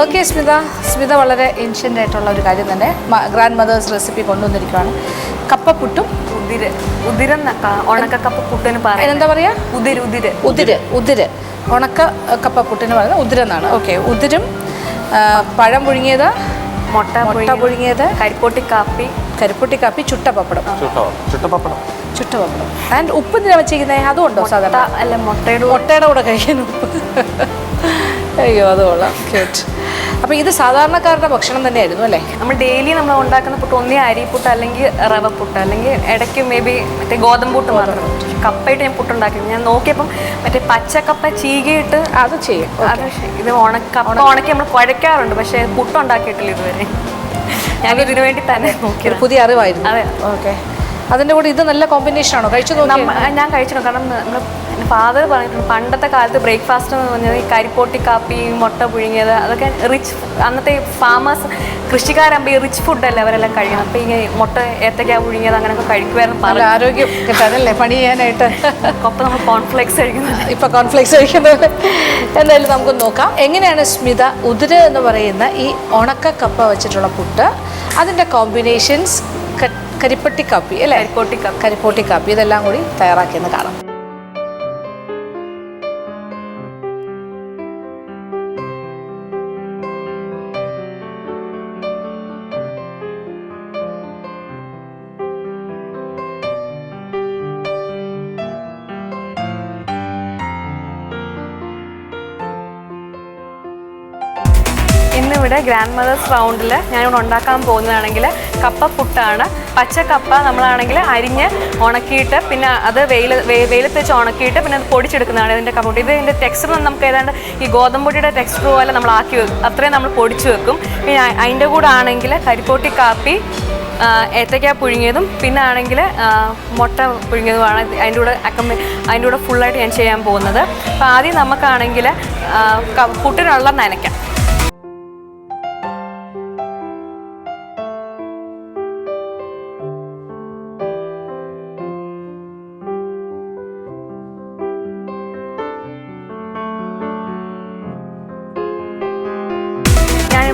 ഓക്കെ സ്മിത. സ്മിത വളരെ ഏൻഷ്യൻ്റ് ആയിട്ടുള്ള ഒരു കാര്യം തന്നെ ഗ്രാൻഡ് മദേഴ്സ് റെസിപ്പി കൊണ്ടുവന്നിരിക്കുകയാണ്. കപ്പപ്പുട്ടും ഉതിരം ഉണക്കക്കപ്പ പുട്ടിന് പറയുന്നത് എന്താ പറയുക? ഉതിര്. ഉണക്ക കപ്പപ്പുട്ടിന് പറയുന്നത് ഉതിരെന്നാണ്. ഓക്കെ, ഉതിരും പഴം പുഴുങ്ങിയത്, മുട്ട പുഴുങ്ങിയത്, കരിപ്പൊട്ടി കാപ്പി, ചുട്ട പപ്പടം. ആൻഡ് ഉപ്പ് എന്തിനാ വെച്ചിരിക്കുന്നത്? അതുകൊണ്ടോ സാധാരണ? അല്ല, മുട്ടയുടെ കൂടെ കഴിക്കുന്നു. അയ്യോ, അത് കൊള്ളാം. ക്യൂട്ട്. അപ്പോൾ ഇത് സാധാരണക്കാരുടെ ഭക്ഷണം തന്നെയായിരുന്നു അല്ലേ? നമ്മൾ ഡെയിലി നമ്മൾ ഉണ്ടാക്കുന്ന പുട്ട് ഒന്നേ അരിപ്പുട്ട് അല്ലെങ്കിൽ റവ പുട്ട്, അല്ലെങ്കിൽ ഇടയ്ക്ക് മേ ബി മറ്റേ ഗോതമ്പൂട്ട് മാത്രം. കപ്പയിട്ട് ഞാൻ പുട്ടുണ്ടാക്കി. ഞാൻ നോക്കിയപ്പം മറ്റേ പച്ചക്കപ്പ ചീകയിട്ട് അത് ചെയ്യും. അത് ഇത് ഉണക്കി നമ്മൾ കുഴയ്ക്കാറുണ്ട്, പക്ഷേ പുട്ടുണ്ടാക്കിയിട്ടില്ല ഇതുവരെ. ഞാൻ ഇതിനു വേണ്ടി തന്നെ നോക്കിയത്. പുതിയ അറിവായിരുന്നു. അതെ. ഓക്കെ. അതിൻ്റെ കൂടെ ഇത് നല്ല കോമ്പിനേഷൻ ആണോ? കഴിച്ചു നോക്കി? ഞാൻ കഴിച്ചിട്ടുണ്ട്. കാരണം നമ്മൾ ഫാദർ പറഞ്ഞിട്ടുണ്ട് പണ്ടത്തെ കാലത്ത് ബ്രേക്ക്ഫാസ്റ്റ് എന്ന് പറഞ്ഞത് ഈ കരിപ്പോട്ടി കാപ്പി, മുട്ട പുഴുങ്ങിയത്, അതൊക്കെ റിച്ച്, അന്നത്തെ ഫാമേഴ്സ് കൃഷിക്കാരാകുമ്പോൾ ഈ റിച്ച് ഫുഡല്ലേ അവരെല്ലാം കഴിക്കണം. അപ്പോൾ ഈ മുട്ട ഏത്തക്ക പുഴുങ്ങിയത് അങ്ങനെയൊക്കെ കഴിക്കുമായിരുന്നു. പല ആരോഗ്യം കിട്ടാനല്ലേ, പണി ചെയ്യാനായിട്ട്. ഒപ്പം നമ്മൾ കോൺഫ്ലെക്സ് കഴിക്കുന്നത്. ഇപ്പം കോൺഫ്ലെക്സ് കഴിക്കുന്നത്. എന്തായാലും നമുക്ക് നോക്കാം എങ്ങനെയാണ് സ്മിത ഉതിര് എന്ന് പറയുന്ന ഈ ഉണക്ക കപ്പ വെച്ചിട്ടുള്ള പുട്ട്, അതിൻ്റെ കോമ്പിനേഷൻസ്, കരിപ്പട്ടി കാപ്പി അല്ലേ? കരിപ്പോട്ടി കാപ്പി, ഇതെല്ലാം കൂടി തയ്യാറാക്കിയെന്ന് കാണാം. ഇന്നിവിടെ ഗ്രാൻഡ് മദേഴ്സ് റൗണ്ടിൽ ഞാനിവിടെ ഉണ്ടാക്കാൻ പോകുന്നതാണെങ്കിൽ കപ്പ പുട്ടാണ്. പച്ചക്കപ്പ നമ്മളാണെങ്കിൽ അരിഞ്ഞ് ഉണക്കിയിട്ട് പിന്നെ അത് വെയിലത്ത് വെച്ച് ഉണക്കിയിട്ട് പിന്നെ അത് പൊടിച്ചെടുക്കുന്നതാണ് ഇതിൻ്റെ കപ്പ. ഇതിൻ്റെ ടെക്സ്ചർ നമുക്ക് ഏതാണ്ട് ഈ ഗോതമ്പൊടിയുടെ ടെക്സ്ചർ പോലെ നമ്മൾ ആക്കി വെക്കും, അത്രയും നമ്മൾ പൊടിച്ച് വെക്കും. പിന്നെ അതിൻ്റെ കൂടെ ആണെങ്കിൽ കരിപ്പോട്ടി കാപ്പി, ഏത്തക്ക പുഴുങ്ങിയതും പിന്നെ ആണെങ്കിൽ മുട്ട പുഴുങ്ങിയതുമാണ് അതിൻ്റെ കൂടെ ഫുള്ളായിട്ട് ഞാൻ ചെയ്യാൻ പോകുന്നത്. അപ്പോൾ ആദ്യം നമുക്കാണെങ്കിൽ പുട്ടിനുള്ള നനയ്ക്കാം.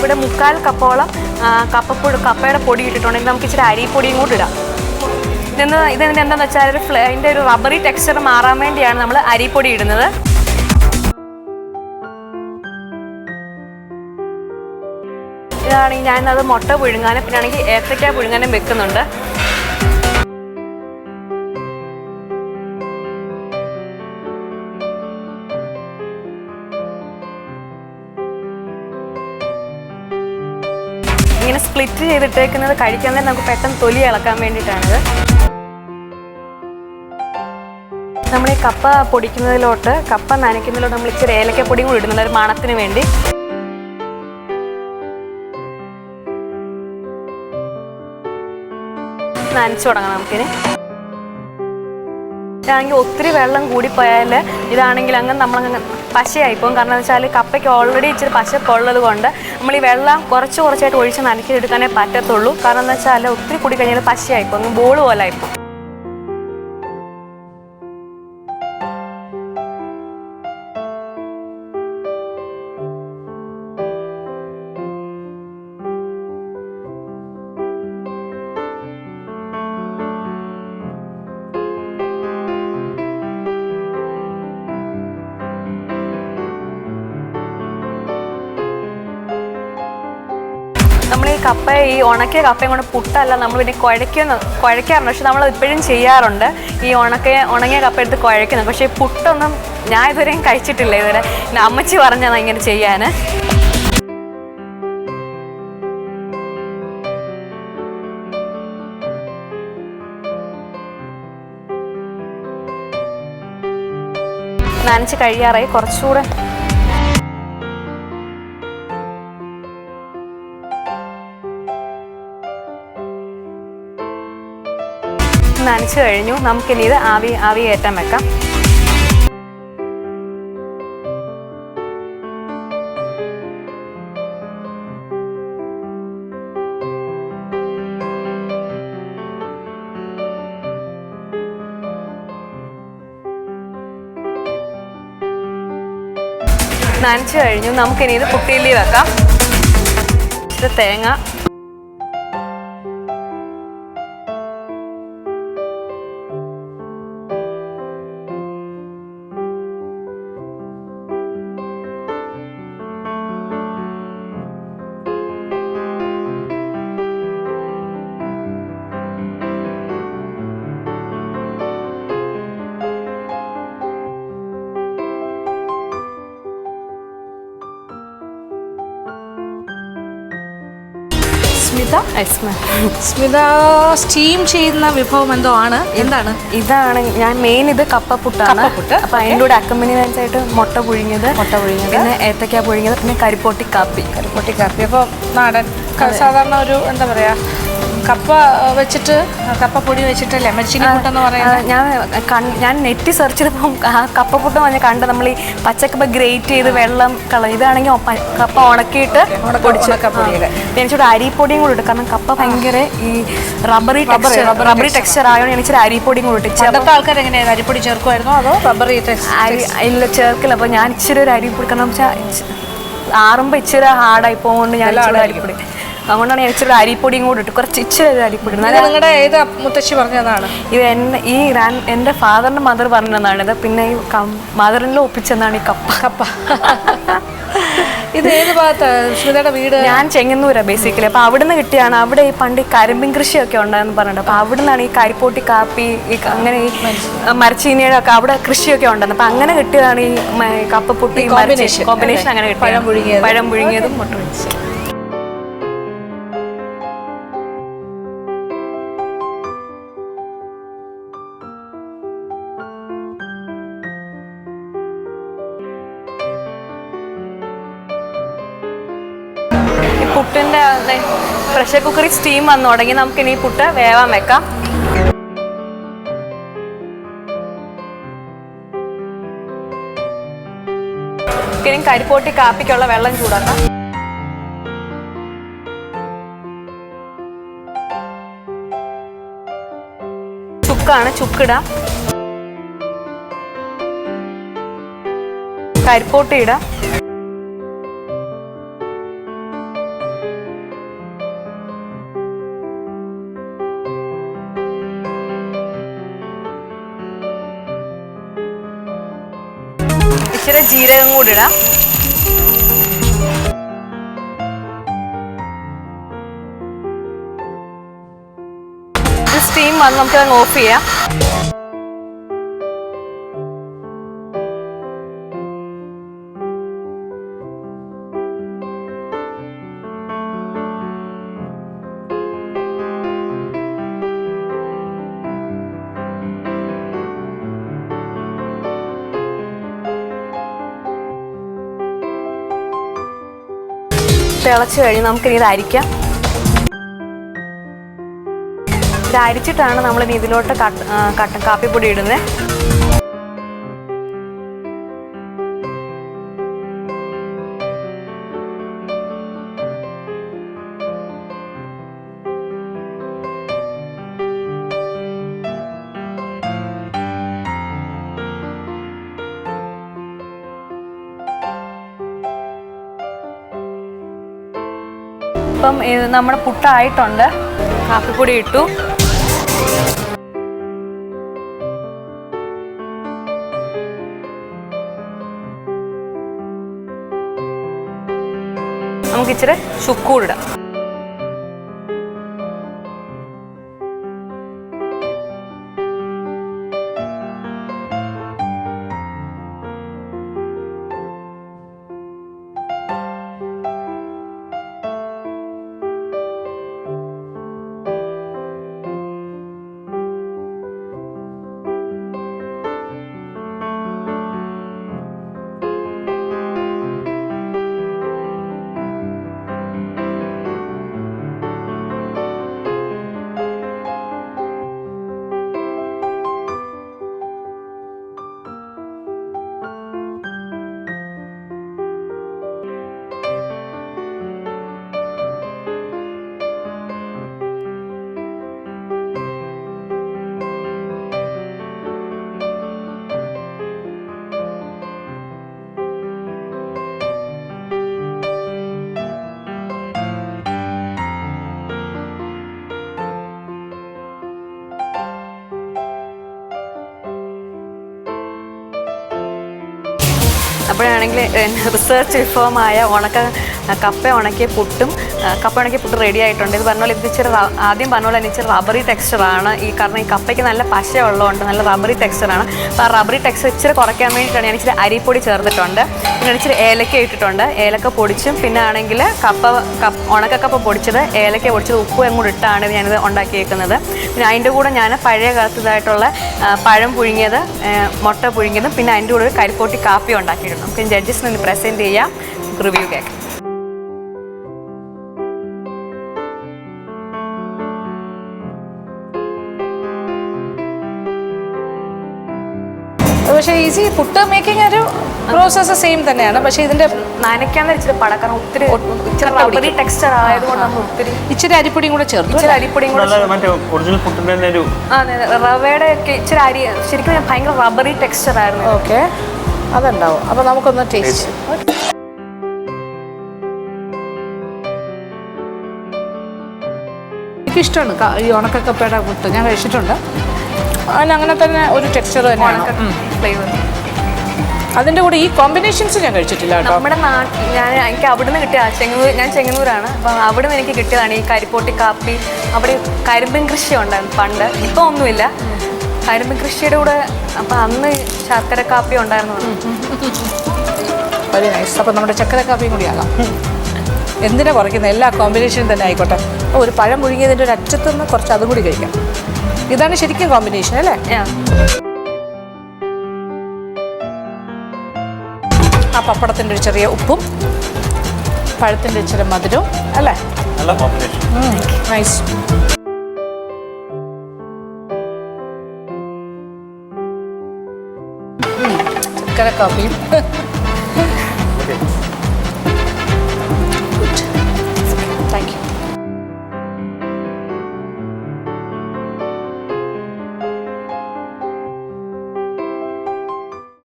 ഞാനിവിടെ 3/4 കപ്പോളം കപ്പയുടെ പൊടി ഇട്ടിട്ടുണ്ടെങ്കിൽ നമുക്ക് ഇച്ചിരി അരിപ്പൊടിയും കൂടി ഇടാം. ഇതിൻ്റെ എന്താണെന്ന് വെച്ചാൽ അതിൻ്റെ ഒരു റബ്ബറി ടെക്സ്ചർ മാറാൻ വേണ്ടിയാണ് നമ്മൾ അരിപ്പൊടി ഇടുന്നത്. ഇതാണെങ്കിൽ ഞാനത് മുട്ട പുഴുങ്ങാനും പിന്നെ ആണെങ്കിൽ ഏത്തക്ക പുഴുങ്ങാനും വെക്കുന്നുണ്ട്. ഇങ്ങനെ സ്പ്ലിറ്റ് ചെയ്തിട്ടേക്കുന്നത് കഴിക്കാൻ തന്നെ നമുക്ക് പെട്ടെന്ന് തൊലി ഇളക്കാൻ വേണ്ടിയിട്ടാണിത്. നമ്മൾ ഈ കപ്പ പൊടിക്കുന്നതിലോട്ട് കപ്പ നനയ്ക്കുന്നതിലോട്ട് നമ്മൾ ഇച്ചിരി ഏലക്കപ്പൊടിയും കൂടി ഇടുന്നുണ്ട് ഒരു മണത്തിന് വേണ്ടി. നനച്ചു തുടങ്ങാം നമുക്കിനി. ഇതാണെങ്കിൽ ഒത്തിരി വെള്ളം കൂടിപ്പോയാൽ ഇതാണെങ്കിൽ അങ്ങ് നമ്മളങ്ങ് പശയായിപ്പോകും. കാരണം എന്ന് വെച്ചാൽ കപ്പയ്ക്ക് ഓൾറെഡി ഇച്ചിരി പശപ്പുള്ളത് കൊണ്ട് നമ്മൾ ഈ വെള്ളം കുറച്ചായിട്ട് ഒഴിച്ച് നനയ്ക്കെടുക്കാനേ പറ്റത്തുള്ളൂ. കാരണം എന്ന് വെച്ചാൽ ഒത്തിരി കൂടി കഴിഞ്ഞാൽ പശയായിപ്പോകും, അങ്ങ് ബോൾ പോലെ ആയിപ്പോകും. നമ്മൾ ഈ ഉണക്കിയ കപ്പയും കൊണ്ട് പുട്ടല്ല നമ്മൾ പിന്നെ കുഴയ്ക്കാറുണ്ട്. പക്ഷെ നമ്മൾ ഇപ്പോഴും ചെയ്യാറുണ്ട്. ഈ ഉണങ്ങിയ കപ്പ എടുത്ത് കുഴയ്ക്കുന്നത്. പക്ഷേ ഈ പുട്ടൊന്നും ഞാൻ ഇതുവരെയും കഴിച്ചിട്ടില്ല. ഇതുവരെ പിന്നെ അമ്മച്ചി പറഞ്ഞതാണ് ഇങ്ങനെ ചെയ്യാൻ. നനച്ച് കഴിയാറായി. കുറച്ചുകൂടെ നനച്ച് കഴിഞ്ഞു. നമുക്കിനി ഇത് ആവി കയറ്റാൻ വെക്കാം. നനച്ച് കഴിഞ്ഞു. നമുക്കിനി ഇത് പുട്ടിയിലി വെക്കാം. ഇത് തേങ്ങ, സ്മിത സ്റ്റീം ചെയ്യുന്ന വിഭവം എന്തോ ആണ്. എന്താണ്? ഇതാണ് ഞാൻ മെയിൻ. ഇത് കപ്പപ്പുട്ടാണ്. അപ്പം അതിൻ്റെ കൂടെ അക്കമ്പനിമെന്റ്സ് ആയിട്ട് മുട്ട പുഴുങ്ങിയത്, പിന്നെ ഏത്തക്ക പുഴുങ്ങിയത്, പിന്നെ കരിപ്പോട്ടി കാപ്പി. അപ്പോൾ നാടൻ സാധാരണ ഒരു എന്താ പറയുക, കപ്പപ്പൊടി വെച്ചിട്ടല്ലേ മരിച്ചിനി പുട്ടെന്ന് പറയുന്നത്. ഞാൻ നെറ്റ് സെർച്ച് ചെയ്തപ്പം കപ്പപ്പുട്ട് പറഞ്ഞ് കണ്ട് നമ്മൾ ഈ പച്ചക്കപ്പ ഗ്രേറ്റ് ചെയ്ത് വെള്ളം കളയും. ഇതാണെങ്കിൽ കപ്പ ഉണക്കിയിട്ട് എനിച്ചോട് അരിപ്പൊടിയും കൂടി ഇട്ട്. കാരണം കപ്പ ഭയങ്കര ഈ റബ്ബറി ടെക്സ്ചർ ആയതുകൊണ്ട് എനിച്ചൊരു അരിപ്പൊടിയും കൂടി ഇട്ട്. പണ്ടത്തെ ആൾക്കാർ എങ്ങനെയായിരുന്നു, അരിപ്പൊടി ചേർക്കുമായിരുന്നോ അതോ റബ്ബറി ഇല്ല ചേർക്കില്ല. അപ്പോൾ ഞാൻ ഇച്ചിരി ഒരു അരിപ്പൊടി, കാരണം വെച്ചാൽ ആറുമ്പോൾ ഇച്ചിരി ഹാർഡായി പോകുകൊണ്ട് ഞാൻ ഇച്ചിരി അരിപ്പൊടി, അതുകൊണ്ടാണ് ഞാൻ ഇച്ചിരി അരിപ്പൊടിയും കൂടി ഇട്ട്. കുറച്ച് ഇച്ചിരി അരിപ്പൊടി. നിങ്ങളുടെ ഏത് മുത്തശ്ശി പറഞ്ഞതാണ് ഇത്? എൻ്റെ ഫാദറിൻ്റെ മദർ പറഞ്ഞതാണ് ഇത്. പിന്നെ ഈ മദറിൻ്റെ ഒപ്പിച്ചെന്നാണ് ഈ കപ്പ. ഇത് ഏത് ഭാഗത്താണ് സ്മിതയുടെ വീട്? ഞാൻ ചെങ്ങന്നൂരാണ് ബേസിക്കലി. അപ്പോൾ അവിടെ നിന്ന് കിട്ടിയാണ്. അവിടെ ഈ പണ്ട് ഈ കരിമ്പിൻ കൃഷിയൊക്കെ ഉണ്ടായെന്ന് പറഞ്ഞിട്ട്, അപ്പോൾ അവിടെ നിന്നാണ് ഈ കരിപ്പോട്ടി കാപ്പി അങ്ങനെ ഈ മരച്ചീനിയുടെ ഒക്കെ അവിടെ കൃഷിയൊക്കെ ഉണ്ടായിരുന്നു. അപ്പോൾ അങ്ങനെ കിട്ടിയതാണ് ഈ കപ്പപ്പൊട്ടി കോമ്പിനേഷൻ. അങ്ങനെ കിട്ടി പഴം പുഴുങ്ങിയതും മുട്ട പൊരിച്ചതും. പുട്ടിൻ്റെ പ്രഷർ കുക്കറിൽ സ്റ്റീം വന്നു തുടങ്ങി. നമുക്കിനി പുട്ട് വേവാൻ വെക്കാം. ഇനി കരിപ്പോട്ടി കാപ്പിക്കുള്ള വെള്ളം ചൂടാക്കാം. ചുക്കാണ്, ചുക്കിടാം. കരിപ്പോട്ടി ഇടാം. ജീരകം കൂടി ഇടാം. സ്റ്റീം വന്ന് നമുക്കത് ഓഫ് ചെയ്യാം. തിളച്ച് കഴിഞ്ഞ് നമുക്കിനി ഇത് അരിക്കാം. ഇത് അരിച്ചിട്ടാണ് നമ്മളിനി ഇതിലോട്ട് കാപ്പിപ്പൊടി ഇടുന്നത്. ഇപ്പം ഇത് നമ്മുടെ പുട്ടായിട്ടുണ്ട്. കാപ്പിപ്പൊടി ഇട്ടു. നമുക്ക് ഇച്ചിരി ചുക്കൂടിടാം. അപ്പോഴാണെങ്കിൽ റിസർച്ച് വിഭവമായ കപ്പ ഉണക്കിയ പുട്ടും റെഡി ആയിട്ടുണ്ട്. ഇത് പറഞ്ഞ പോലെ ഇത് ഇച്ചിരി ആദ്യം പറഞ്ഞ പോലെ ഇച്ചിരി റബ്ബറി ടെക്സ്ചറാണ്. കാരണം ഈ കപ്പയ്ക്ക് നല്ല പശ ഉള്ളതുകൊണ്ട് നല്ല റബ്ബറി ടെക്സ്ചറാണ്. അപ്പോൾ ആ റബ്ബറി ടെക്സ്ചർ ഇച്ചിരി കുറയ്ക്കാൻ വേണ്ടിയിട്ടാണ് ഞാൻ ഇച്ചിരി അരിപ്പൊടി ചേർത്തിട്ടുണ്ട്. പിന്നെ ഇച്ചിരി ഏലക്ക ഇട്ടിട്ടുണ്ട്. ഏലക്ക പൊടിച്ചും പിന്നെ ആണെങ്കിൽ ഉണക്കക്കപ്പ പൊടിച്ചത്, ഏലക്ക പൊടിച്ചത്, ഉപ്പും കൂടി ഇട്ടാണ് ഞാനിത് ഉണ്ടാക്കിയേക്കുന്നത്. പിന്നെ അതിൻ്റെ കൂടെ ഞാൻ പഴയ കാലത്തതായിട്ടുള്ള പഴം പുഴുങ്ങിയത്, മുട്ട പുഴുങ്ങിയതും പിന്നെ അതിൻ്റെ കൂടെ ഒരു കരിപ്പോട്ടി കാപ്പി ഉണ്ടാക്കിയിട്ടുണ്ട്. നമുക്ക് ജഡ്ജസിന് ഒന്ന് പ്രസൻറ്റ് ചെയ്യാം, റിവ്യൂ കേൾക്കാം. പക്ഷേ ഈസി പുട്ട് മേക്കിംഗ് ഒരു പ്രോസസ്സ് സെയിം തന്നെയാണ്. പക്ഷേ ഇതിൻ്റെ നനയ്ക്കാൻ ഇച്ചിരി പടക്കണം. ഒത്തിരി റബ്ബറി ടെക്സ്ചർ ആയതുകൊണ്ട് നമ്മൾ ഒത്തിരി ഇച്ചിരി അരിപ്പൊടിയും കൂടെ ചേർത്ത്, ഇച്ചിരി അരിപ്പൊടിയും കൂടെ ഒറിജിനൽ പുട്ടിൻ്റെ ഒരു റവയുടെ ഒക്കെ ഇച്ചിരി അരി ശരിക്കും ഭയങ്കര റബ്ബറി ടെക്സ്ചർ ആയിരുന്നു. ഓക്കെ, അതുണ്ടാവും. അപ്പോൾ നമുക്കൊന്ന് ടേസ്റ്റ്. എനിക്കിഷ്ടമാണ് ഈ ഉണക്കക്കപ്പയുടെ പുട്ട്, ഞാൻ കഴിച്ചിട്ടുണ്ട്. അതിനങ്ങനെ തന്നെ ഒരു ടെക്സ്ചർ തന്നെയാണ്, ഫ്ലേവർ. അതിൻ്റെ കൂടെ ഈ കോമ്പിനേഷൻസ് ഞാൻ കഴിച്ചിട്ടില്ല കേട്ടോ. നമ്മുടെ നാട്ടിൽ എനിക്ക് അവിടെ നിന്ന് കിട്ടിയ ഞാൻ ചെങ്ങന്നൂരാണ്. അപ്പം അവിടെ നിന്ന് എനിക്ക് കിട്ടിയതാണ് ഈ കരിപ്പോട്ടി കാപ്പി. അവിടെ കരിമ്പിൻ കൃഷി ഉണ്ടായിരുന്നു പണ്ട്, ഇപ്പോൾ ഒന്നുമില്ല. കരിമ്പിൻ കൃഷിയുടെ കൂടെ അപ്പം അന്ന് ശർക്കര കാപ്പി ഉണ്ടായിരുന്നു. Very nice. അപ്പം നമ്മുടെ ചക്കര കാപ്പിയും കൂടി ആകാം. എന്തിനാ കുറയ്ക്കുന്നത്, എല്ലാ കോമ്പിനേഷനും തന്നെ ആയിക്കോട്ടെ. ഒരു പഴം മുഴുങ്ങിയതിൻ്റെ ഒരു അറ്റത്തുനിന്ന് കുറച്ച് അതും കൂടി കഴിക്കാം. ഇതാണ് ശരിക്കും കോമ്പിനേഷൻ അല്ലേ? ആ പപ്പടത്തിൻ്റെ ഒരു ചെറിയ ഉപ്പും പഴത്തിൻ്റെ ഇച്ചിരി മധുരവും അല്ലേ? നല്ല കോമ്പിനേഷൻ. നൈസ്. ചക്കര കാപ്പിയും